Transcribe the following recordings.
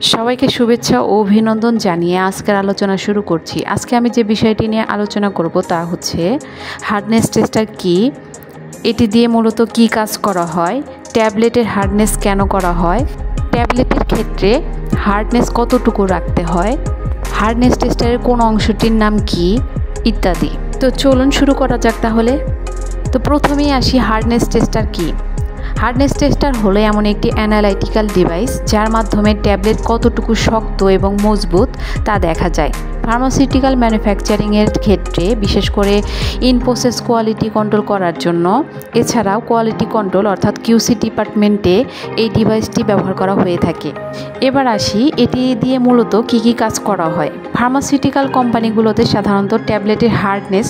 সবাইকে শুভেচ্ছা ও অভিনন্দন জানিয়ে আজকের আলোচনা শুরু করছি। আজকে আমি যে বিষয়টি নিয়ে আলোচনা করব তা হচ্ছে হার্ডনেস টেস্টার কি, এটি দিয়ে মূলত কি কাজ করা হয়, ট্যাবলেটের হার্ডনেস কেন করা হয়, ট্যাবলেটের ক্ষেত্রে হার্ডনেস কতটুকু রাখতে হয়, হার্ডনেস টেস্টারের কোন অংশটির নাম কি ইত্যাদি। তো চলুন শুরু করা যাক তাহলে। তো প্রথমেই আসি হার্ডনেস টেস্টার কি। হার্ডনেস টেস্টার হলো এমন একটি অ্যানালাইটিক্যাল ডিভাইস যার মাধ্যমে ট্যাবলেট কতটুকু শক্ত এবং মজবুত তা দেখা যায়। ফার্মাসিউটিক্যাল ম্যানুফ্যাকচারিংয়ের ক্ষেত্রে বিশেষ করে ইন প্রসেস কোয়ালিটি কন্ট্রোল করার জন্য, এছাড়াও কোয়ালিটি কন্ট্রোল অর্থাৎ কিউসি ডিপার্টমেন্টে এই ডিভাইসটি ব্যবহার করা হয়ে থাকে। এবার আসি এটি দিয়ে মূলত কী কী কাজ করা হয়। ফার্মাসিউটিক্যাল কোম্পানিগুলোতে সাধারণত ট্যাবলেটের হার্ডনেস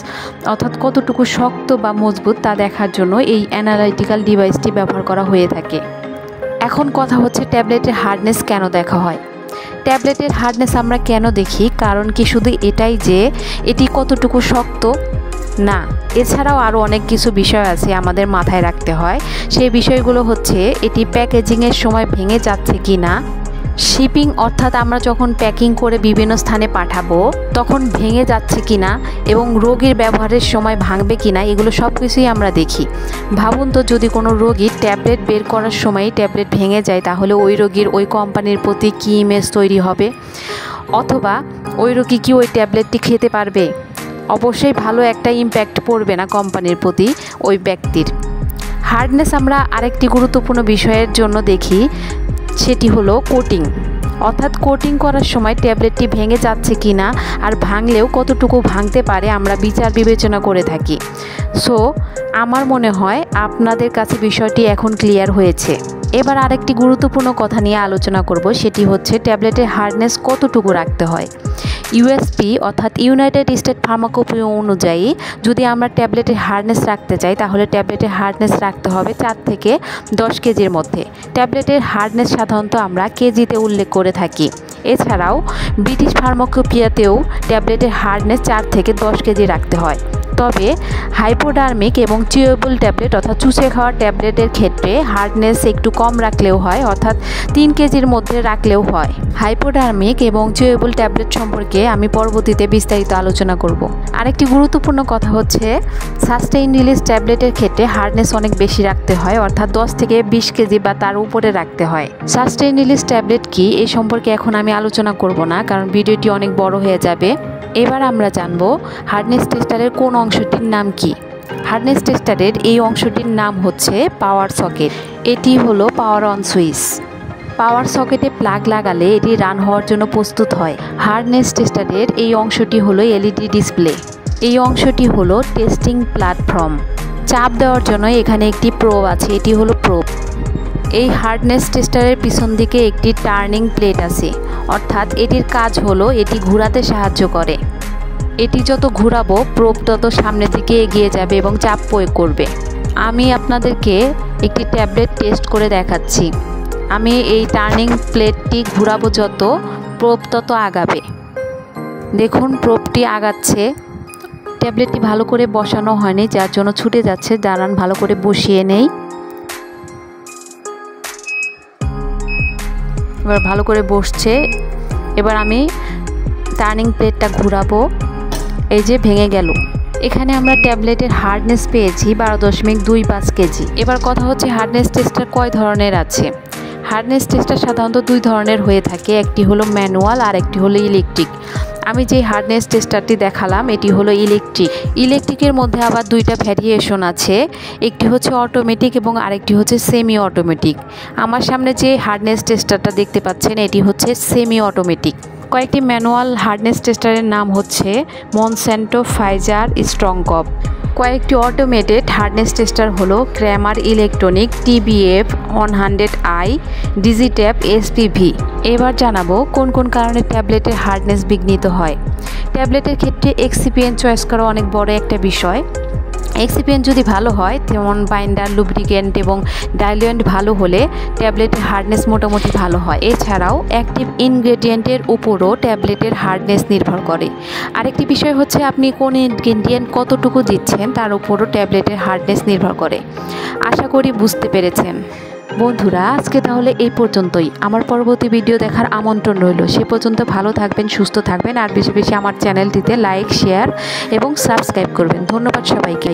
অর্থাৎ কতটুকু শক্ত বা মজবুত তা দেখার জন্য এই অ্যানালাইটিক্যাল ডিভাইসটি ব্যবহার করা হয়ে থাকে। এখন কথা হচ্ছে ট্যাবলেটের হার্ডনেস কেন দেখা হয়। ট্যাবলেটের হার্ডনেস আমরা কেন দেখি, কারণ কি শুধু এটাই যে এটি কতটুকু শক্ত? না, এছাড়াও আরও অনেক কিছু বিষয় আছে আমাদের মাথায় রাখতে হয়। সেই বিষয়গুলো হচ্ছে এটি প্যাকেজিংয়ের সময় ভেঙে যাচ্ছে কি না, শিপিং অর্থাৎ আমরা যখন প্যাকিং করে বিভিন্ন স্থানে পাঠাবো তখন ভেঙে যাচ্ছে কিনা এবং রোগীর ব্যবহারের সময় ভাঙবে কিনা, এগুলো সব কিছুই আমরা দেখি। ভাবুন তো, যদি কোনো রোগীর ট্যাবলেট বের করার সময় ট্যাবলেট ভেঙে যায় তাহলে ওই রোগীর ওই কোম্পানির প্রতি কী ইমেজ তৈরি হবে, অথবা ওই রোগী কি ওই ট্যাবলেটটি খেতে পারবে? অবশ্যই ভালো একটা ইম্প্যাক্ট পড়বে না কোম্পানির প্রতি ওই ব্যক্তির। হার্ডনেস আমরা আরেকটি গুরুত্বপূর্ণ বিষয়ের জন্য দেখি, সেটি হলো কোটিং। অর্থাৎ কোটিং করার সময় ট্যাবলেটটি ভেঙে যাচ্ছে কি না, আর ভাঙলেও কতটুকু ভাঙতে পারে আমরা বিচার বিবেচনা করে থাকি। সো আমার মনে হয় আপনাদের কাছে বিষয়টি এখন ক্লিয়ার হয়েছে। এবার আরেকটি গুরুত্বপূর্ণ কথা নিয়ে আলোচনা করব, সেটি হচ্ছে ট্যাবলেটের হার্ডনেস কতটুকু রাখতে হয়। ইউএসপি অর্থাৎ ইউনাইটেড স্টেট ফার্মাকোপি অনুযায়ী যদি আমরা ট্যাবলেটের হার্ডনেস রাখতে চাই তাহলে ট্যাবলেটের হার্ডনেস রাখতে হবে 4 থেকে 10 কেজির মধ্যে। ট্যাবলেটের হার্ডনেস সাধারণত আমরা কেজিতে উল্লেখ করে থাকি। এছাড়াও ব্রিটিশ ফার্মাকোপিয়াতেও ট্যাবলেটের হার্ডনেস 4 থেকে 10 কেজি রাখতে হয়। তবে হাইপোডার্মিক এবং চিউয়েবল ট্যাবলেট অর্থাৎ চুষে খাওয়া ট্যাবলেটের ক্ষেত্রে হার্ডনেস একটু কম রাখলেও হয়, অর্থাৎ 3 কেজির মধ্যে রাখলেও হয়। হাইপোডার্মিক এবং চিউয়েবল ট্যাবলেট সম্পর্কে আমি পরবর্তীতে বিস্তারিত আলোচনা করব। আরেকটি গুরুত্বপূর্ণ কথা হচ্ছে সাস্টেইন রিলিজ ট্যাবলেটের ক্ষেত্রে হার্ডনেস অনেক বেশি রাখতে হয়, অর্থাৎ 10 থেকে 20 কেজি বা তার উপরে রাখতে হয়। সাস্টেইন রিলিজ ট্যাবলেট কি এই সম্পর্কে এখন আমি আলোচনা করব না, কারণ ভিডিওটি অনেক বড় হয়ে যাবে। এবার আমরা জানব হার্ডনেস টেস্টারের কোন অংশটির নাম কি। হার্ডনেস টেস্টারের এই অংশটির নাম হচ্ছে পাওয়ার সকেট। এটি হলো পাওয়ার অন সুইচ। পাওয়ার সকেটে প্লাগ লাগালে এটি রান হওয়ার জন্য প্রস্তুত হয়। হার্ডনেস টেস্টারের এই অংশটি হলো এলইডি ডিসপ্লে। এই অংশটি হলো টেস্টিং প্ল্যাটফর্ম। চাপ দেওয়ার জন্য এখানে একটি প্রোব আছে, এটি হলো প্রোব। এই হার্ডনেস টেস্টারের পিছন দিকে একটি টার্নিং প্লেট আছে, অর্থাৎ এটির কাজ হলো এটি ঘোরাতে সাহায্য করে। এটি যত ঘোরাবো প্রোব তত সামনের দিকে এগিয়ে যাবে এবং চাপ প্রয়োগ করবে। আমি আপনাদেরকে একটি ট্যাবলেট টেস্ট করে দেখাচ্ছি। আমি এই টার্নিং প্লেটটি ঘোরাবো যত প্রোব তত আগাবে। দেখুন প্রোবটি আগাচ্ছে। ট্যাবলেটটি ভালো করে বসানো হয়নি যার জন্য ছুটে যাচ্ছে। দাঁড়ান, ভালো করে বসিয়ে নেই। এবার ভালো করে বসছে। এবার আমি টার্নিং প্লেটটা ঘোরাবো। এই যে ভেঙে গেল। এখানে আমরা ট্যাবলেটের হার্ডনেস পেয়েছি 12.25 কেজি। এবার কথা হচ্ছে হার্ডনেস টেস্টার কয় ধরনের আছে। হার্ডনেস টেস্টার সাধারণত 2 ধরনের হয়ে থাকে, একটি হলো ম্যানুয়াল আর একটি হলো ইলেকট্রিক। আমি যে হার্ডনেস টেস্টারটি দেখালাম এটি হলো ইলেকট্রিক। ইলেকট্রিকের মধ্যে আবার 2টা ভ্যারিয়েশন আছে, একটি হচ্ছে অটোমেটিক এবং আরেকটি হচ্ছে সেমি অটোমেটিক। আমার সামনে যে হার্ডনেস টেস্টারটা দেখতে পাচ্ছেন এটি হচ্ছে সেমি অটোমেটিক। কয়েকটি ম্যানুয়াল হার্ডনেস টেস্টারের নাম হচ্ছে মনস্যান্টো, ফাইজার, স্ট্রংকপ। কয়েকটি অটোমেটেড হার্ডনেস টেস্টার হলো Kramer electronic, TBF 100i, ডিজিট্যাপ, SPV। এবার জানাবো কোন কোন কারণে ট্যাবলেটের হার্ডনেস বিঘ্নিত হয়। ট্যাবলেটের ক্ষেত্রে এক্সিপিয়েন্ট চয়েস করা অনেক বড় একটা বিষয়। এক্সিপিয়েন্ট যদি ভালো হয়, যেমন বাইন্ডার, লুব্রিকেন্ট এবং ডাইলুয়েন্ট ভালো হলে ট্যাবলেটের হার্ডনেস মোটামুটি ভালো হয়। এছাড়াও অ্যাক্টিভ ইনগ্রেডিয়েন্টের উপরও ট্যাবলেটের হার্ডনেস নির্ভর করে। আরেকটি বিষয় হচ্ছে আপনি কোন ইনগ্রেডিয়েন্ট কতটুকু দিচ্ছেন তার উপরও ট্যাবলেটের হার্ডনেস নির্ভর করে। আশা করি বুঝতে পেরেছেন। বন্ধুরা আজকে তাহলে এই পর্যন্তই। আমার পরবর্তী ভিডিও দেখার আমন্ত্রণ রইল। সে পর্যন্ত ভালো থাকবেন, সুস্থ থাকবেন, আর বেশি বেশি আমার চ্যানেলটিতে লাইক, শেয়ার এবং সাবস্ক্রাইব করবেন। ধন্যবাদ সবাইকে।